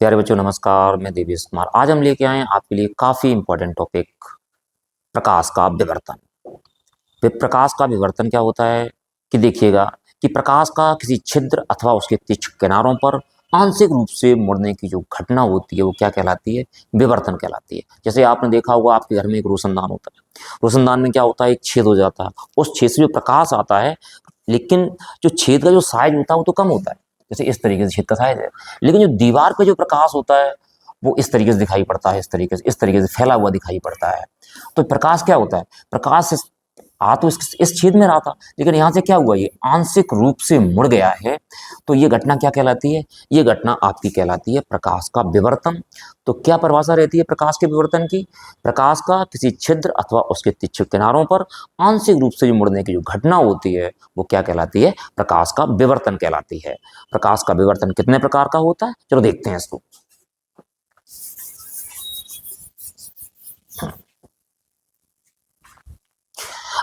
प्यारे बच्चों नमस्कार। मैं देवेश कुमार। आज हम लेके आए हैं आपके लिए काफ़ी इंपॉर्टेंट टॉपिक, प्रकाश का विवर्तन। प्रकाश का विवर्तन क्या होता है कि देखिएगा कि प्रकाश का किसी छिद्र अथवा उसके तिरछे किनारों पर आंशिक रूप से मुड़ने की जो घटना होती है वो क्या कहलाती है? विवर्तन कहलाती है। जैसे आपने देखा होगा आपके घर में एक रोशनदान होता है। रोशनदान में क्या होता है? एक छेद हो जाता है, उस छेद से जो प्रकाश आता है, लेकिन जो छेद का जो साइज होता है वो तो कम होता है, जैसे इस तरीके से छेद का साइज है। लेकिन जो दीवार पे जो प्रकाश होता है वो इस तरीके से दिखाई पड़ता है, इस तरीके से फैला हुआ दिखाई पड़ता है। तो प्रकाश क्या होता है? प्रकाश आ तो इस छेद में रहा था, लेकिन यहाँ से क्या हुआ, ये आंशिक रूप से मुड़ गया है। तो ये घटना क्या कहलाती है? ये घटना आपकी कहलाती है प्रकाश का विवर्तन। तो क्या परिभाषा रहती है प्रकाश के विवर्तन की? प्रकाश का किसी छिद्र अथवा उसके तिरछे किनारों पर आंशिक रूप से जो मुड़ने की जो घटना होती है वो क्या कहलाती है? प्रकाश का विवर्तन कहलाती है। प्रकाश का विवर्तन कितने प्रकार का होता है, चलो देखते हैं इसको।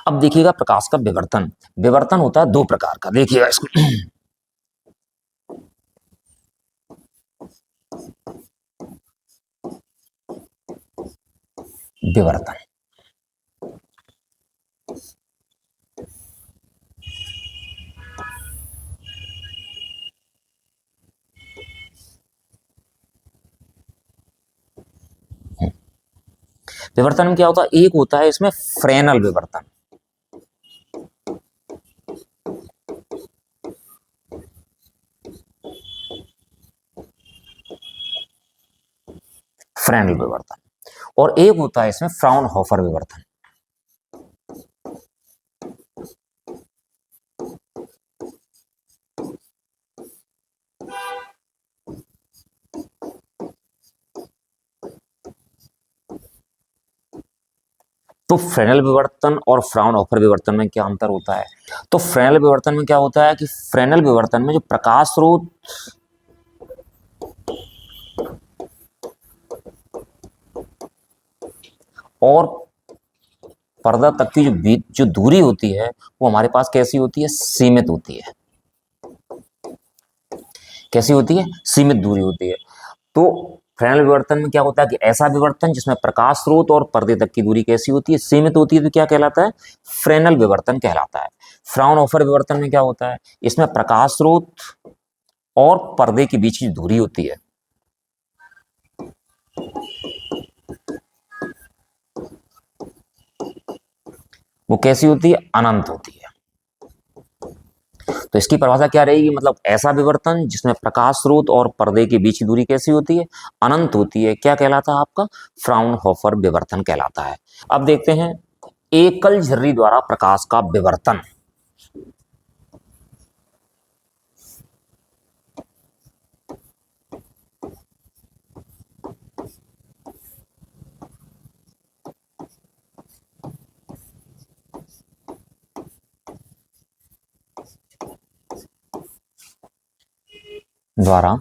अब देखिएगा प्रकाश का विवर्तन, विवर्तन होता है दो प्रकार का। देखिएगा इसको। विवर्तन, विवर्तन में क्या होता है? एक होता है इसमें फ्रेनल विवर्तन। फ्रेनल विवर्तन। और एक होता है इसमें फ्राउनहोफर विवर्तन। तो फ्रेनल विवर्तन और फ्राउनहोफर विवर्तन में क्या अंतर होता है? तो फ्रेनल विवर्तन में क्या होता है कि फ्रेनल विवर्तन में जो प्रकाश स्रोत और पर्दा तक की जो दूरी होती है वो हमारे पास कैसी होती है? सीमित होती है। कैसी होती है? सीमित दूरी होती है। तो फ्रेनल विवर्तन में क्या होता है कि ऐसा विवर्तन जिसमें प्रकाश स्रोत और पर्दे तक की दूरी कैसी होती है? सीमित होती है। तो क्या कहलाता है? फ्रेनल विवर्तन कहलाता है। फ्राउनहोफर विवर्तन में क्या होता है? इसमें प्रकाश स्रोत और पर्दे के बीच की दूरी होती है वो कैसी होती है? अनंत होती है। तो इसकी परिभाषा क्या रहेगी? मतलब ऐसा विवर्तन जिसमें प्रकाश स्रोत और पर्दे के बीच की दूरी कैसी होती है? अनंत होती है। क्या कहलाता है आपका? फ्राउनहोफर विवर्तन कहलाता है। अब देखते हैं एकल झर्री द्वारा प्रकाश का विवर्तन। द्वारा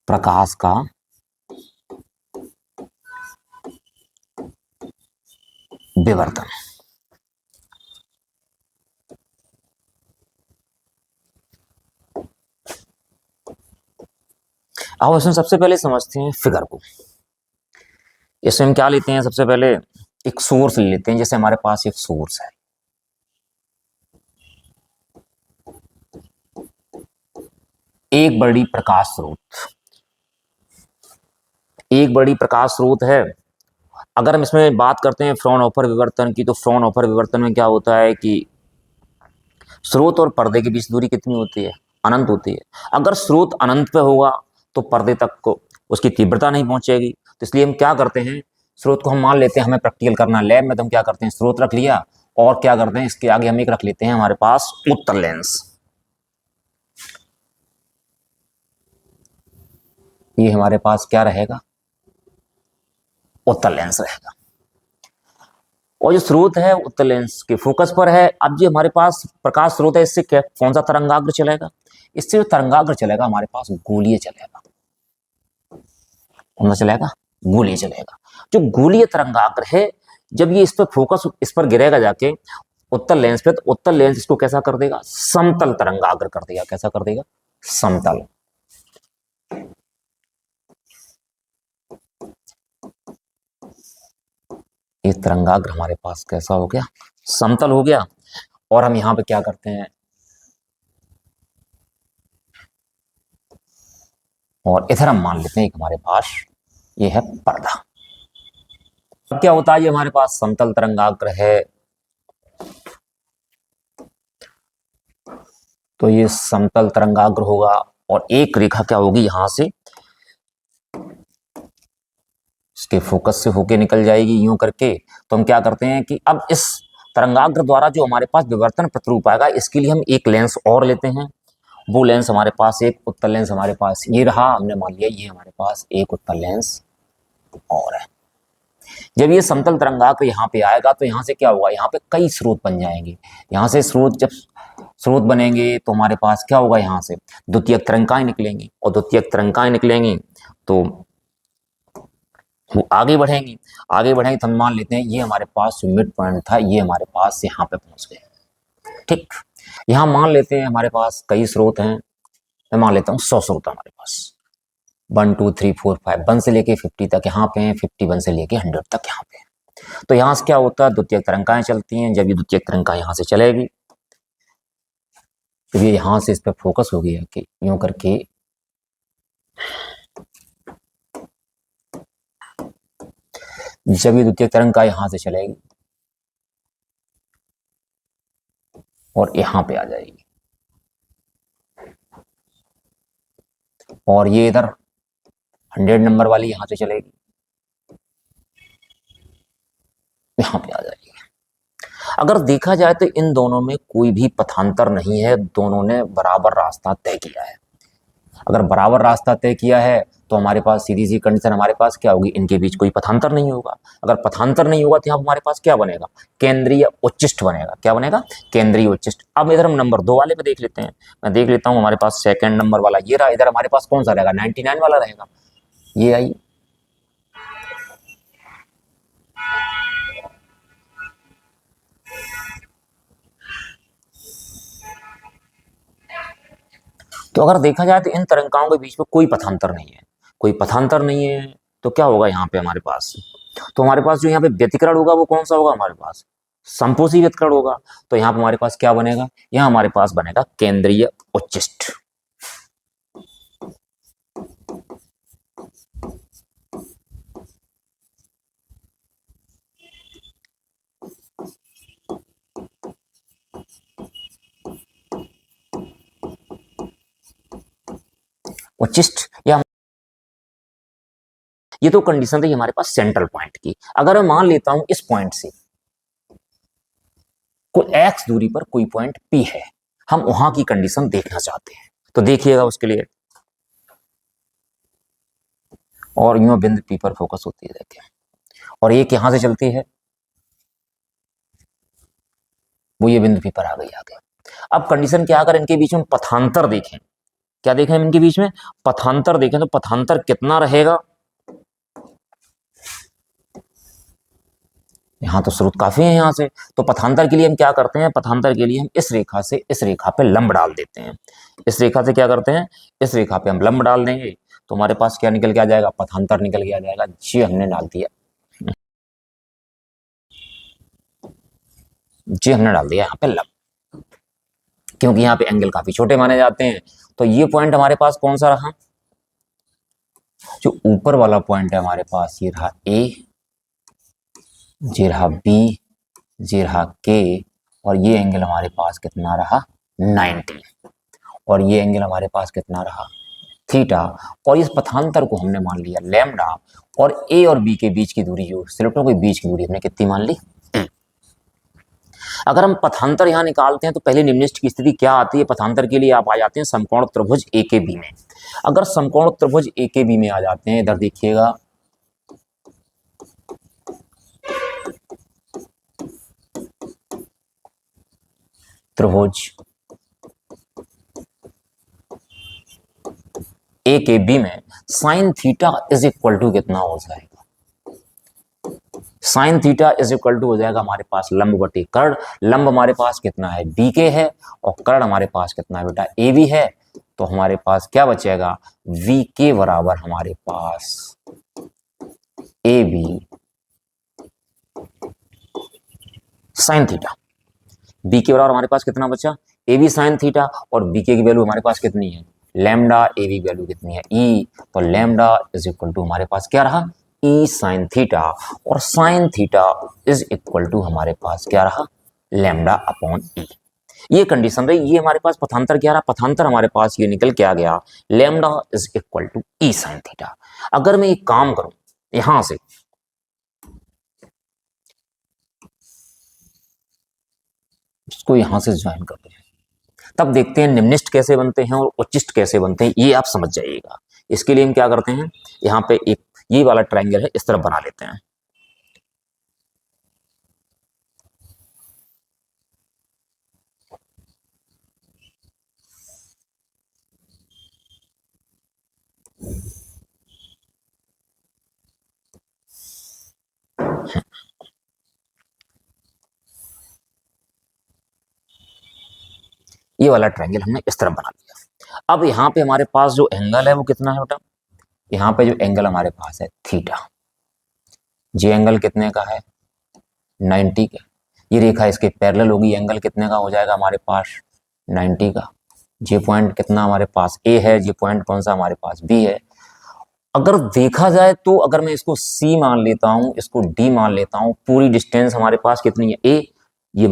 प्रकाश का विवर्तन। अब इसमें सबसे पहले समझते हैं फिगर को। इसमें हम क्या लेते हैं? सबसे पहले एक सोर्स ले लेते हैं। जैसे हमारे पास एक सोर्स है, एक बड़ी प्रकाश स्रोत, एक बड़ी प्रकाश स्रोत है। अगर हम इसमें बात करते हैं फ्राउनहोफर विवर्तन की, तो फ्राउनहोफर विवर्तन में क्या होता है कि स्रोत और पर्दे के बीच दूरी कितनी होती है? अनंत होती है। अगर स्रोत अनंत पे होगा तो पर्दे तक को उसकी तीव्रता नहीं पहुंचेगी। तो इसलिए हम क्या करते हैं, स्रोत को हम मान लेते हैं, हमें प्रैक्टिकल करना लैब में, तो हम क्या करते हैं, स्रोत रख लिया और क्या करते हैं, इसके आगे हम एक रख लेते हैं हमारे पास उत्तल लेंस। ये हमारे पास क्या रहेगा? उत्तल लेंस रहेगा। और जो स्रोत है उत्तल लेंस के फोकस पर है। अब जो हमारे पास प्रकाश स्रोत है, इससे क्या कौन सा तरंगाग्र चलेगा? इससे जो तरंगाग्र चलेगा हमारे पास गोलीय चलेगा। कौन सा चलेगा? गोलीय चलेगा। जो गोलीय तरंगाग्र है, जब ये इस पर फोकस इस पर गिरेगा जाके, उत्तल लेंस पे, तो उत्तल लेंस इसको कैसा कर देगा, समतल तरंगाग्र कर देगा। कैसा कर देगा, समतल। ये तरंगाग्र हमारे पास कैसा हो गया, समतल हो गया। और हम यहां पे क्या करते हैं, और इधर हम मान लेते हैं कि हमारे पास ये है पर्दा। अब क्या होता है, ये हमारे पास समतल तरंगाग्र है, तो ये समतल तरंगाग्र होगा, और एक रेखा क्या होगी यहां से, इसके फोकस से होके निकल जाएगी यूं करके। तो हम क्या करते हैं कि अब इस तरंगाग्र द्वारा जो हमारे पास विवर्तन प्रतिरूप आएगा, इसके लिए हम एक लेंस और लेते हैं। वो लेंस हमारे पास, एक उत्तल लेंस हमारे पास ये रहा, हमने मान लिया ये हमारे पास एक उत्तल लेंस और है। जब ये समतल तरंगाग्र यहाँ पे आएगा तो यहाँ से क्या होगा, यहाँ पे कई स्रोत बन जाएंगे। यहाँ से स्रोत, जब स्रोत बनेंगे तो हमारे पास क्या होगा, यहाँ से द्वितीयक तरंगाएं निकलेंगी, और द्वितीयक तरंगाएं निकलेंगी तो वो आगे बढ़ेंगी। आगे बढ़ेंगे तो हम मान लेते हैं ये हमारे पास जो मिड पॉइंट था, ये हमारे पास यहाँ पे पहुंच गए। ठीक, यहाँ मान लेते हैं हमारे पास कई स्रोत हैं, मैं मान लेता हूँ 100 स्रोत हमारे पास, 1 2 3 4 5, 1 से लेके 50 तक यहाँ पे हैं, 51 से लेके 100 तक यहाँ पे हैं। तो यहाँ से क्या होता है, द्वितीयक तरंगाएं चलती हैं। जब ये द्वितीयक तरंगाएं यहाँ से चलेगी तो ये यहाँ से इस पर फोकस हो गया कि यूं करके जब ये द्वितीयक तरंगा यहाँ से चलेगी और यहाँ पे आ जाएगी, और ये इधर 100 नंबर वाली यहाँ से चलेगी, यहाँ पे आ जाएगी। अगर देखा जाए तो इन दोनों में कोई भी पथांतर नहीं है, दोनों ने बराबर रास्ता तय किया है। अगर बराबर रास्ता तय किया है तो हमारे पास सीधी सी कंडीशन हमारे पास क्या होगी, इनके बीच कोई पथांतर नहीं होगा। अगर पथांतर नहीं होगा तो यहाँ हमारे पास क्या बनेगा, केंद्रीय उच्चिष्ट बनेगा। क्या बनेगा, केंद्रीय उच्चिष्ट। अब इधर हम नंबर 2 वाले पे देख लेते हैं। मैं देख लेता हूँ, हमारे पास सेकंड नंबर वाला ये रहा। इधर हमारे पास कौन सा रहेगा, 99 वाला रहेगा। ये आई, तो अगर देखा जाए तो इन तरंगाओं के बीच में कोई पथांतर नहीं है, कोई पथांतर नहीं है। तो क्या होगा यहाँ पे हमारे पास, तो हमारे पास जो यहाँ पे व्यतिकरण होगा वो कौन सा होगा, हमारे पास संपोषी व्यतिकरण होगा। तो यहाँ पे हमारे पास क्या बनेगा, यहाँ हमारे पास बनेगा केंद्रीय उच्चिष्ट। उच्चिष्ट या ये तो कंडीशन थी हमारे पास सेंट्रल पॉइंट की। अगर मैं मान लेता हूं इस पॉइंट से कोई x दूरी पर कोई पॉइंट P है, हम वहां की कंडीशन देखना चाहते हैं, तो देखिएगा उसके लिए, और यूं बिंदु P पर फोकस होती है, देखिए, और एक यहां से चलती है, वो ये बिंदु P पर आ गई आगे। अब कंडीशन क्या, अगर इनके बीच में पथांतर देखें, क्या देखें हम इनके बीच में पथांतर देखें, तो पथांतर कितना रहेगा, यहाँ तो स्रोत काफी है यहाँ से। तो पथांतर के लिए हम क्या करते हैं, पथांतर के लिए हम इस रेखा से इस रेखा पे लंब डाल देते हैं। इस रेखा से क्या करते हैं, इस रेखा पे हम लंब डाल देंगे, तो हमारे पास क्या निकल के आ जाएगा, पथांतर निकल के आ जाएगा। जी हमने डाल दिया, जी हमने डाल दिया यहाँ पे लंब, क्योंकि यहाँ पे एंगल काफी छोटे माने जाते हैं। तो ये पॉइंट हमारे पास कौन सा रहा, जो ऊपर वाला पॉइंट है हमारे पास, ये रहा ए, ये रहा बी, ये रहा के, और ये एंगल हमारे पास कितना रहा 90, और ये एंगल हमारे पास कितना रहा थीटा। और इस पथांतर को हमने मान लिया लैम्डा, और ए और बी के बीच की दूरी, जो स्लेटों के बीच की दूरी हमने कितनी मान ली। अगर हम पथांतर यहाँ निकालते हैं तो पहले निम्नलिखित की स्थिति क्या आती है, पथांतर के लिए आप आ जाते हैं समकोण त्रिभुज ए के बी में। अगर समकोण त्रिभुज ए के बी में आ जाते हैं, इधर देखिएगा, त्रिभुज ए के बी में sine theta is equal to कितना हो जाएगा, sine theta is equal to हो जाएगा हमारे पास लंब बटे कर्ण। लंब हमारे पास कितना है, बी के है, और कर्ण हमारे पास कितना है बेटा, ए बी है। तो हमारे पास क्या बचेगा, वी के बराबर हमारे पास A B sine theta. B के बराबर हमारे पास कितना बचा, ए बी साइन थीटा, और बी के की वैल्यू हमारे पास कितनी है, लैम्डा, ए बी वैल्यू कितनी है, ई। तो लैम्डा इज इक्वल टू हमारे पास क्या रहा, ई साइन थीटा, और sine theta is equal to हमारे पास क्या रहा, लैम्डा अपॉन ई। ये कंडीशन रही। ये हमारे पास पथांतर क्या रहा, पथांतर हमारे पास ये निकल के आ गया, lambda is equal to E sine theta. अगर मैं एक काम करूं यहां से, इसको यहां से ज्वाइन कर दूं, तब देखते हैं निम्निष्ठ कैसे बनते हैं और उच्चिष्ठ कैसे बनते हैं, ये आप समझ जाइएगा। इसके लिए हम क्या करते हैं, यहाँ पे एक ये वाला ट्रायंगल है, इस तरफ बना लेते हैं। ये वाला ट्रायंगल हमने इस तरफ बना लिया। अब यहाँ पे हमारे पास जो एंगल है वो कितना है बेटा, यहाँ पे जो एंगल हमारे पास है थीटा, ये एंगल कितने का है, 90 का। ये रेखा इसके पैरेलल होगी, एंगल कितने का हो जाएगा हमारे पास, 90 का। ये पॉइंट कितना हमारे पास ए है, ये पॉइंट कौन सा हमारे पास बी है। अगर देखा जाए तो अगर मैं इसको सी मान लेता हूं, इसको डी मान लेता हूं, पूरी डिस्टेंस हमारे पास कितनी है, ए, ये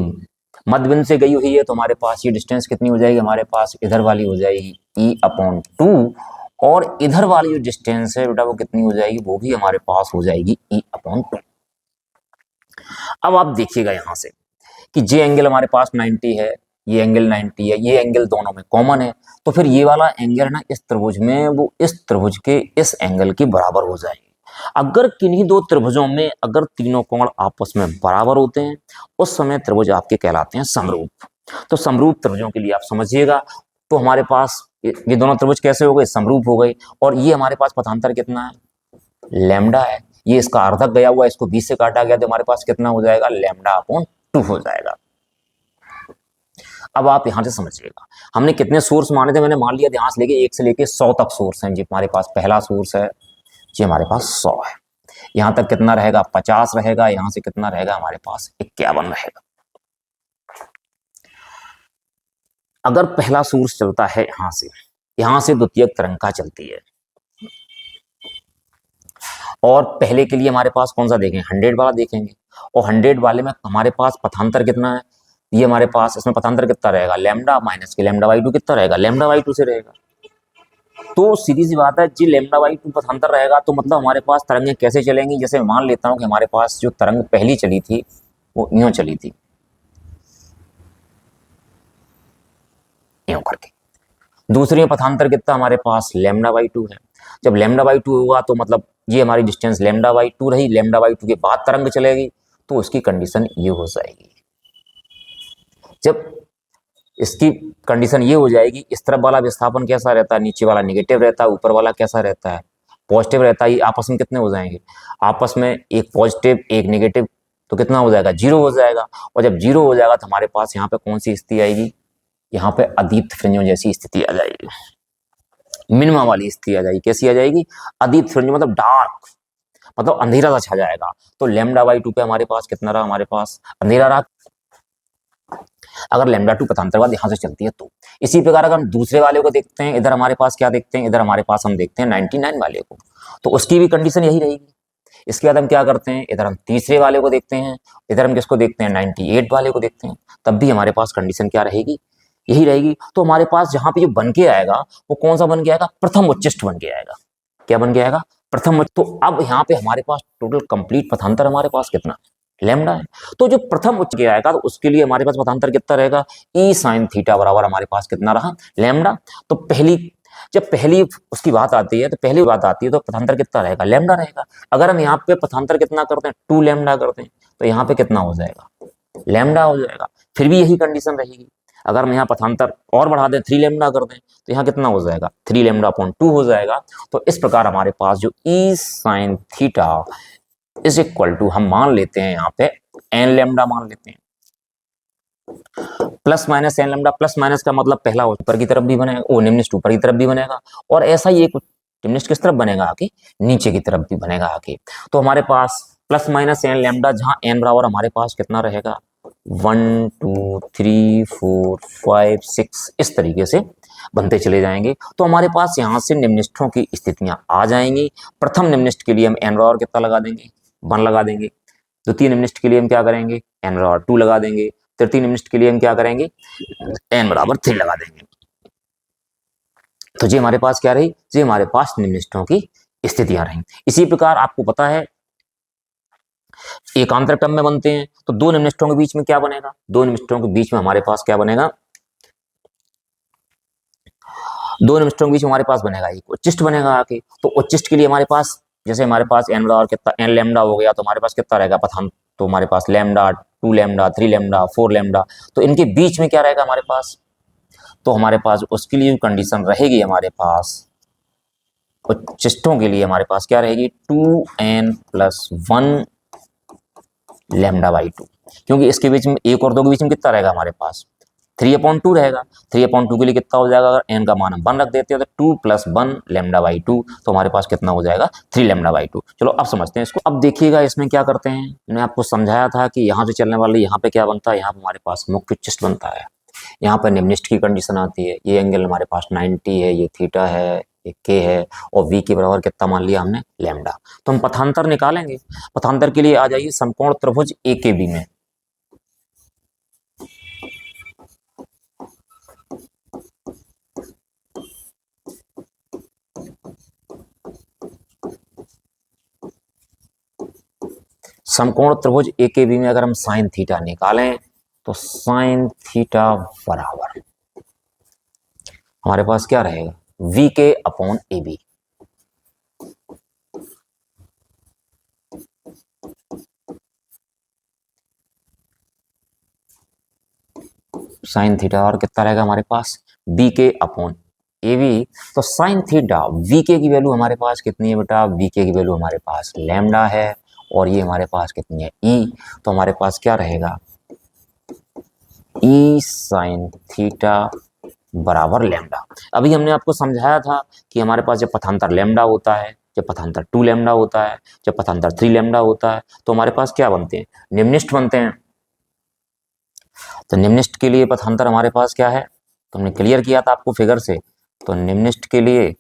मध्य बिंदु से गई हुई है, तो हमारे पास ये डिस्टेंस कितनी हो जाएगी, हमारे पास इधर वाली हो जाएगी ई अपॉन 2, और इधर वाली जो डिस्टेंस है बेटा वो कितनी हो जाएगी, वो भी हमारे पास हो जाएगी ई अपॉन 2। अब आप देखिएगा यहां से कि जे एंगल हमारे पास 90 है, ये एंगल 90 है, ये एंगल दोनों में कॉमन है, तो फिर ये वाला एंगल है ना इस त्रिभुज में, वो इस त्रिभुज के इस एंगल के बराबर हो जाएगी। अगर किन्हीं दो त्रिभुजों में अगर तीनों कोण आपस में बराबर होते हैं, उस समय त्रिभुज आपके कहलाते हैं समरूप। तो समरूप त्रिभुजों के लिए आप समझिएगा, तो हमारे पास ये दोनों त्रिभुज कैसे हो गए, समरूप हो गए। और ये हमारे पास पथांतर कितना है, लैम्डा है। ये इसका अर्धक गया हुआ, इसको 20 से काटा गया, तो हमारे पास कितना हो जाएगा, लैम्डा अपॉन 2 हो जाएगा। अब आप यहां से समझिएगा, हमने कितने सोर्स माने थे, मैंने मान लिया ध्यान से लेके 1 से लेके 100 तक सोर्स हैं। जी हमारे पास पहला सोर्स है, जी हमारे पास 100 है। यहां तक कितना रहेगा, 50 रहेगा। यहां से कितना रहेगा हमारे पास, 51 रहेगा। अगर पहला सोर्स चलता है यहां से द्वितीयक तरंगा चलती है, और पहले के लिए हमारे पास कौन सा देखें, 100 वाला देखेंगे। और 100 वाले में हमारे पास पथांतर कितना है, ये हमारे पास इसमें पथांतर कितना रहेगा, लैम्डा माइनस के लैम्डा बाई 2 कितना रहेगा, लैम्डा बाई 2 से रहेगा। तो सीधी सी बात है जी, लैम्डा बाई 2 पथांतर रहेगा, तो मतलब हमारे पास तरंगें कैसे चलेंगी। जैसे मान लेता हूं कि हमारे पास जो तरंग पहली चली थी वो यूं चली थी, यूं करके। दूसरी में पथांतर कितना हमारे पास, लैम्डा बाई 2 है। जब लैम्डा बाई 2 होगा तो मतलब ये हमारी डिस्टेंस लैम्डा बाई 2 रही, लैम्डा बाई 2 के बाद तरंग चलेगी, तो उसकी कंडीशन ये हो जाएगी। जब इसकी कंडीशन ये हो जाएगी, इस तरफ वाला विस्थापन कैसा रहता है, नीचे वाला निगेटिव रहता है, ऊपर वाला कैसा रहता है, पॉजिटिव रहता है। ये आपस में कितने हो जाएंगे, आपस में एक पॉजिटिव एक निगेटिव, तो कितना हो जाएगा, 0 हो जाएगा। और जब 0 हो जाएगा तो हमारे पास यहाँ पे कौन सी स्थिति आएगी, यहाँ पे अदीप्त फ्रिंजों जैसी स्थिति आ जाएगी, मिनिमा वाली स्थिति आ जाएगी। कैसी आ जाएगी, अदीप्त फ्रिंज, मतलब डार्क, मतलब अंधेरा सा छा जाएगा। तो लैम्डा बाई 2 पे हमारे पास कितना रहा, हमारे पास अंधेरा रहा। अगर लैम्डा 2 पथांतरवाद यहां से चलती है तो। इसी प्रकार अगर हम दूसरे वाले को देखते हैं, इधर हमारे पास क्या देखते हैं, इधर हमारे पास हम देखते हैं 99 वाले को, तो उसकी भी कंडीशन यही रहेगी। इसके बाद हम क्या करते हैं, इधर हम तीसरे वाले को देखते हैं, इधर हम किसको देखते हैं, 98 वाले को देखते हैं, तब भी हमारे पास कंडीशन क्या रहेगी, यही रहेगी। तो हमारे पास जहां पे जो बन के आएगा वो कौन सा बन के आएगा, प्रथम उच्चिष्ट बन के आएगा। क्या बन के आएगा, प्रथम। तो अब यहाँ पे हमारे पास टोटल कंप्लीट पथांतर हमारे पास कितना, लैम्डा है। तो जो प्रथम उच्च के आएगा तो उसके लिए हमारे पास पथांतर कितना रहेगा, ई साइन थीटा बराबर हमारे पास कितना रहा, लैम्डा। तो जब पहली उसकी बात आती है, तो पहली बात आती है तो पथांतर कितना रहेगा, लैम्डा रहेगा। अगर हम यहाँ पे पथांतर कितना करते हैं, 2 लैम्डा करते हैं, तो यहाँ पे कितना हो जाएगा, लैम्डा हो जाएगा। फिर भी यही कंडीशन रहेगी। अगर हम यहाँ पथांतर और बढ़ा दें, 3 लैम्डा कर दें, तो यहाँ कितना हो जाएगा, 3 लैम्डा अपॉन 2 हो जाएगा। तो इस प्रकार हमारे पास जो E sine theta is equal to, हम मान लेते हैं यहाँ पे एन लेमडा मान लेते हैं, plus minus n lambda. Plus minus का मतलब पहला ऊपर की तरफ भी बनेगा, वो निम्नलिखित ऊपर की तरफ भी बनेगा, और ऐसा ही एक निम्नलिखित किस तरफ बनेगा आके, नीचे की तरफ भी बनेगा आके। तो हमारे पास प्लस माइनस एन लेमडा, जहां एन बराबर हमारे पास कितना रहेगा 1 2 3 4 5 6 इस तरीके से बनते चले जाएंगे। तो हमारे पास यहाँ से निम्नलिखितों की स्थितियां आ जाएंगी। प्रथम निम्नलिखित के लिए हम एन बराबर कितना लगा देंगे, 1 लगा देंगे। द्वितीय निम्नलिखित के लिए हम क्या करेंगे, एन बराबर 2 लगा देंगे। तृतीय निम्नलिखित के लिए हम क्या करेंगे, एन बराबर 3 लगा देंगे। तो ये हमारे पास क्या रही, ये हमारे पास निम्नलिखितों की स्थितियां रही। इसी प्रकार आपको पता है एकांतर क्रम में बनते हैं, तो दो निम्नलिखितों के बीच में क्या बनेगा, दो निम्नलिखितों के बीच में हमारे पास क्या बनेगा, दो निम्नलिखितों के बीच में हमारे पास बनेगा एक उच्चिष्ट बनेगा आके। तो उच्चिष्ट के लिए हमारे पास, जैसे हमारे पास एन बराबर कितना, एन लेमडा हो गया, तो हमारे पास कितना रहेगा पथान, तो हमारे पास लेमडा 2 लेमडा 3 लेमडा 4 लेमडा। तो इनके बीच में क्या रहेगा हमारे पास, तो हमारे पास उसके लिए कंडीशन रहेगी हमारे पास उच्चिष्टों के लिए हमारे पास क्या रहेगी 2n+1 लेमडा बाई 2, क्योंकि इसके बीच में एक और दो के बीच में कितना रहेगा हमारे पास 3/2 रहेगा। 3/2 के लिए कितना हो जाएगा, अगर n का मान हम 1 रख देते हैं तो 2+1 लेमडा बाई 2, तो हमारे पास कितना हो जाएगा 3 लेमडा बाई 2। चलो अब समझते हैं इसको। अब देखिएगा इसमें क्या करते हैं, मैंने आपको समझाया था कि यहाँ से चलने वाले यहाँ पे क्या बनता है, यहाँ पे हमारे पास मुख्य उच्चिष्ट बनता है, यहाँ पर निम्नलिखित की कंडीशन आती है, ये एंगल हमारे पास 90 है, ये थीटा है, ये के है, और v के बराबर कितना मान लिया हमने लैम्डा। तो हम पथांतर निकालेंगे। पथांतर के लिए आ जाइए समकोण त्रिभुज AKB में। समकोण त्रिभुज AKB में अगर हम साइन थीटा निकालें तो साइन थीटा बराबर हमारे पास क्या रहेगा VK/AB। साइन थीटा और कितना रहेगा हमारे पास BK/AB। तो साइन थीटा VK की वैल्यू हमारे पास कितनी है बेटा, VK की वैल्यू हमारे पास लैम्डा है, और ये हमारे पास कितनी है E। तो हमारे पास क्या रहेगा E साइन थीटा बराबर लैम्डा। अभी हमने आपको समझाया था कि हमारे पास जब पथांतर लैम्डा होता है, जब पथांतर 2 लैम्डा होता है, जब पथांतर 3 लैम्डा होता है, तो हमारे पास क्या बनते हैं, निम्नलिखित बनते हैं। तो निम्नलिखित के लिए पथांतर हमारे पास क्या है, तो हमने क्लियर किया था आपको फिगर से। तो निम्नलिखित के लिए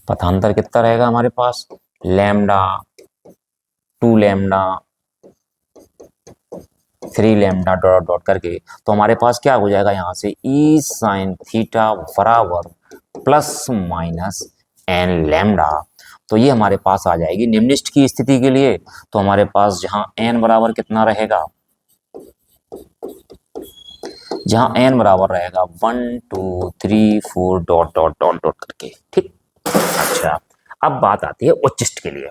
पथांतर कितना रहेगा हमारे पास, lambda 2 lambda 3 lambda dot dot करके। तो हमारे पास क्या हो जाएगा यहाँ से E साइन थीटा बराबर प्लस माइनस एन लैम्डा। तो ये हमारे पास आ जाएगी निम्नलिखित की स्थिति के लिए। तो हमारे पास जहां n बराबर कितना रहेगा, जहां n बराबर रहेगा 1 2 3 4 डॉट डॉट डॉट डॉट करके, ठीक। अच्छा, अब बात आती है उच्चिष्ट के लिए।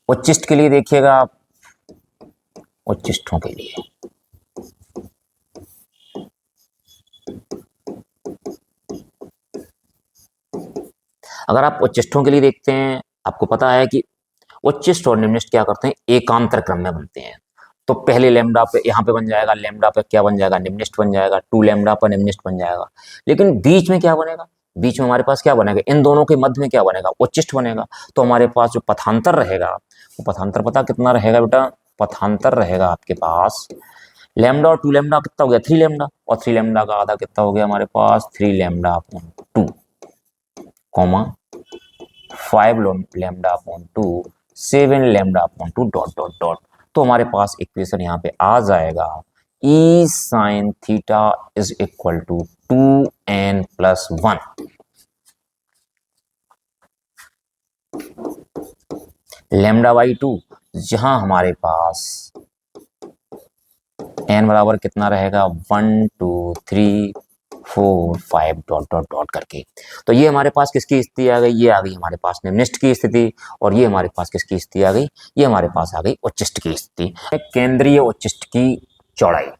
उच्चिष्ट के लिए देखिएगा आप, उच्चिष्टों के लिए अगर आप उच्चिष्टों के लिए देखते हैं, आपको पता है कि उच्चिष्ट और निम्नलिखित क्या करते हैं, एकांतर क्रम में बनते हैं। तो पहले लैम्डा पे यहाँ पे बन जाएगा, लैम्डा पे क्या बन जाएगा, निम्नलिखित बन जाएगा, 2 लैम्डा पर निम्नलिखित बन जाएगा। लेकिन बीच में क्या बनेगा, बीच में हमारे पास क्या बनेगा, इन दोनों के मध्य में क्या बनेगा, उच्चिष्ट बनेगा। तो हमारे पास जो पथांतर रहेगा, वो पथांतर पता कितना रहेगा बेटा, पथांतर रहेगा आपके पास लैम्डा और 2 लैम्डा कितना हो गया 3 लैम्डा, और 3 लैम्डा का आधा कितना हो गया हमारे पास 3 lambda upon 2 comma 5 lambda upon 2 7 lambda upon 2 dot dot dot. तो हमारे पास इक्वेशन यहाँ पे आ जाएगा E sine theta is equal to 2n+1 lambda by 2, जहां हमारे पास n बराबर कितना रहेगा 1 2 3 4 5 डॉट डॉट डॉट करके। तो ये हमारे पास किसकी स्थिति आ गई, ये आ गई हमारे पास निम्निष्ट की स्थिति, और ये हमारे पास किसकी स्थिति आ गई, ये हमारे पास आ गई उच्चिष्ट की स्थिति। केंद्रीय उच्चिष्ट की चौड़ाई,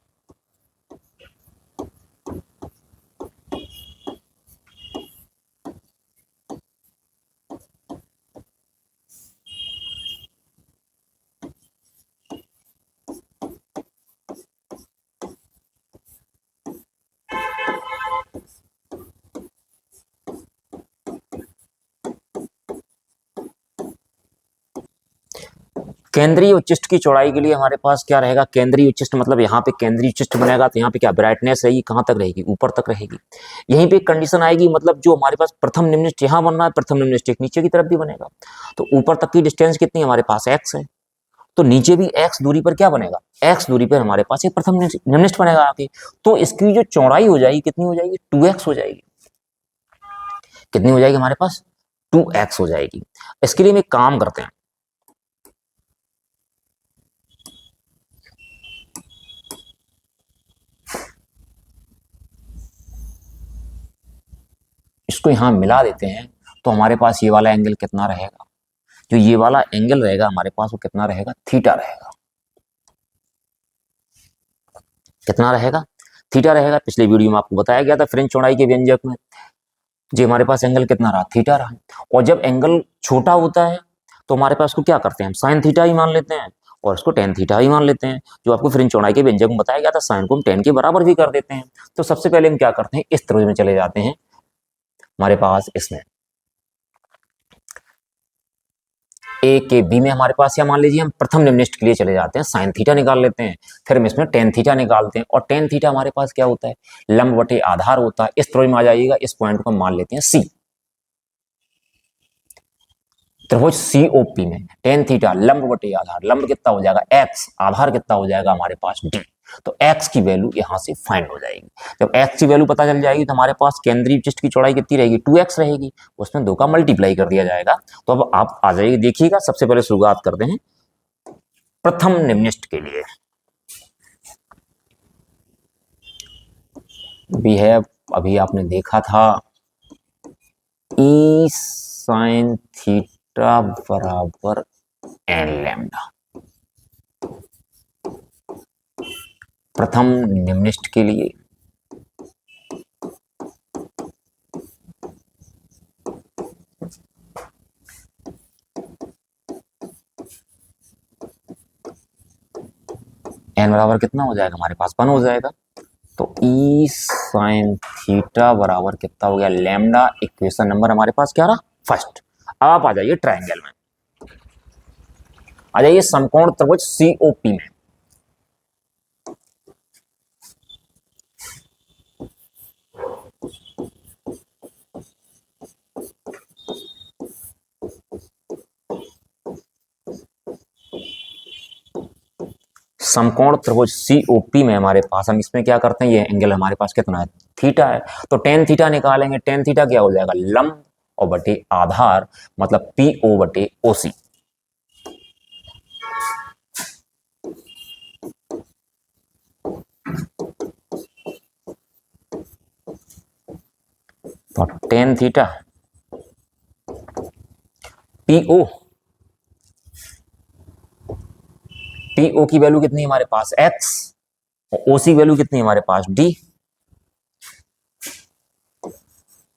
केंद्रीय उच्चिष्ट की चौड़ाई के लिए हमारे पास क्या रहेगा, केंद्रीय उच्चिष्ट मतलब यहाँ पे केंद्रीय उच्चिष्ट बनेगा, तो यहाँ पे क्या ब्राइटनेस रहेगी, कहाँ तक रहेगी, ऊपर तक रहेगी। यहीं पे एक कंडीशन आएगी, मतलब जो हमारे पास प्रथम निम्निष्ट यहाँ बन रहा है, प्रथम निम्निष्ट एक नीचे की तरफ भी बनेगा, तो ऊपर तक की डिस्टेंस कितनी हमारे पास x है, तो नीचे भी x दूरी पर क्या बनेगा, x दूरी पर हमारे पास एक प्रथम निम्निष्ट बनेगा आके, तो इसकी जो चौड़ाई हो जाएगी कितनी हो जाएगी, 2x हो जाएगी। कितनी हो जाएगी हमारे पास, 2x हो जाएगी। इसके लिए हम एक काम करते हैं, इसको यहां मिला देते हैं, तो हमारे पास ये वाला एंगल कितना रहेगा, जो ये वाला एंगल रहेगा हमारे पास वो कितना रहेगा, थीटा रहेगा। कितना रहेगा, थीटा रहेगा। पिछले वीडियो में आपको बताया गया था फ्रेंच चौड़ाई के व्यंजक में, जो हमारे पास एंगल कितना रहा, थीटा रहा। और जब एंगल छोटा होता है तो हमारे पास को क्या करते हैं, हम साइन थीटा ही मान लेते हैं और इसको टेन थीटा ही मान लेते हैं। जो आपको फ्रेंच चौड़ाई के व्यंजक में बताया गया था, साइन को हम टेन के बराबर भी कर देते हैं। तो सबसे पहले हम क्या करते हैं, इस त्रिभुज में चले जाते हैं, हमारे पास इसमें ए के बी में हमारे पास, या मान लीजिए हम प्रथम निम्निष्ट के लिए चले जाते हैं, साइन थीटा निकाल लेते हैं, फिर हम इसमें टेन थीटा निकालते हैं, और टेन थीटा हमारे पास क्या होता है, लंब बटे आधार होता है। इस त्रिभुज में आ जाइएगा, इस पॉइंट को हम मान लेते हैं सी। त्रिभुज सीओपी में टेन थीटा लंब बटे आधार, लंब कितना हो जाएगा x, आधार कितना हो जाएगा हमारे पास d, तो x की वैल्यू यहां से फाइंड हो जाएगी। जब x की वैल्यू पता चल जाएगी तो हमारे पास केंद्रीय विशिष्ट की चौड़ाई कितनी रहेगी, 2x रहेगी, उसमें 2 का मल्टीप्लाई कर दिया जाएगा। तो अब आप आ जाइए, देखिएगा सबसे पहले शुरुआत करते हैं प्रथम निम्निष्ट के लिए। भी है, अभी आपने देखा था e sin थीटा बराबर एन लैम्डा, प्रथम निम्निष्ट के लिए एन बराबर कितना हो जाएगा हमारे पास, 1 हो जाएगा। तो ई साइन थीटा बराबर कितना हो गया, लैम्डा। इक्वेशन नंबर हमारे पास क्या रहा, फर्स्ट। अब आप आ जाइए ट्राइंगल में, आ जाइए समकोण त्रिभुज सीओपी में। समकोण त्रिभुज सीओपी में हमारे पास, हम इसमें क्या करते हैं, ये एंगल हमारे पास कितना है, थीटा है, तो टेन थीटा निकालेंगे। टेन थीटा क्या हो जाएगा, लंब और बटे आधार, मतलब पी ओ बटे ओ सी। तो tan theta P O, P O की वैल्यू कितनी है हमारे पास x, और ओ सी वैल्यू कितनी है हमारे पास d,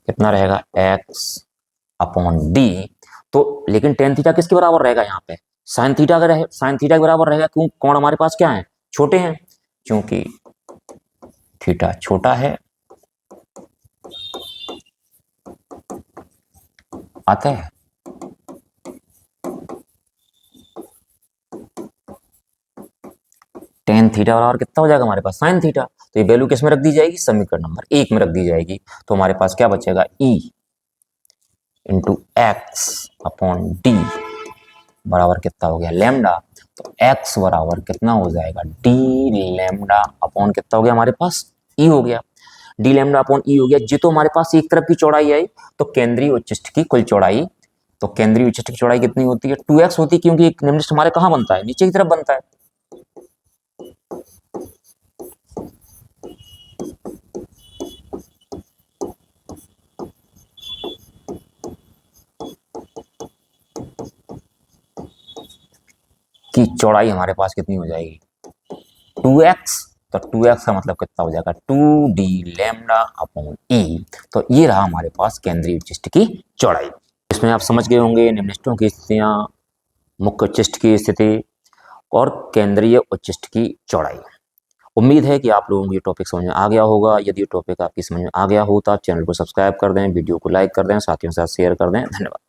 कितना रहेगा x अपॉन d। तो लेकिन टेन थीटा किसके बराबर रहेगा यहाँ पे, साइन थीटा का रहे, साइन थीटा के बराबर रहेगा, क्यों, कोण हमारे पास क्या है, छोटे हैं, क्योंकि थीटा छोटा है। आता है, टेन थीटा बराबर कितना हो जाएगा हमारे पास, साइन थीटा। तो ये वैल्यू किस में रख दी जाएगी, समीकरण नंबर 1 में रख दी जाएगी। तो हमारे पास क्या बचेगा, e into x upon D बराबर कितना हो गया, लैम्डा। तो x बराबर कितना हो जाएगा, d लैम्डा अपॉन कितना हो गया हमारे पास, e हो गया, d लैम्डा अपॉन e हो गया। जी, तो हमारे पास एक तरफ की चौड़ाई आई, तो केंद्रीय उच्चिष्ट की कुल चौड़ाई, तो केंद्रीय उच्चिष्ट की चौड़ाई कितनी होती है, 2x होती है, क्योंकि एक निम्निष्ठ हमारे कहाँ बनता है, नीचे की तरफ बनता है। की चौड़ाई हमारे पास कितनी हो जाएगी 2x। तो 2x का मतलब कितना हो जाएगा 2d लैम्डा अपॉन ई। तो ये रहा हमारे पास केंद्रीय उच्चिष्ट की चौड़ाई। इसमें आप समझ गए होंगे निम्नलिखितों की स्थितियां, मुख्य उच्चिष्ट की स्थिति और केंद्रीय उच्चिष्ट की चौड़ाई। उम्मीद है कि आप लोगों को ये टॉपिक समझ में आ गया होगा। यदि ये टॉपिक आपकी समझ में आ गया हो तो आप चैनल को सब्सक्राइब कर दें, वीडियो को लाइक कर दें, साथियों के साथ शेयर कर दें। धन्यवाद।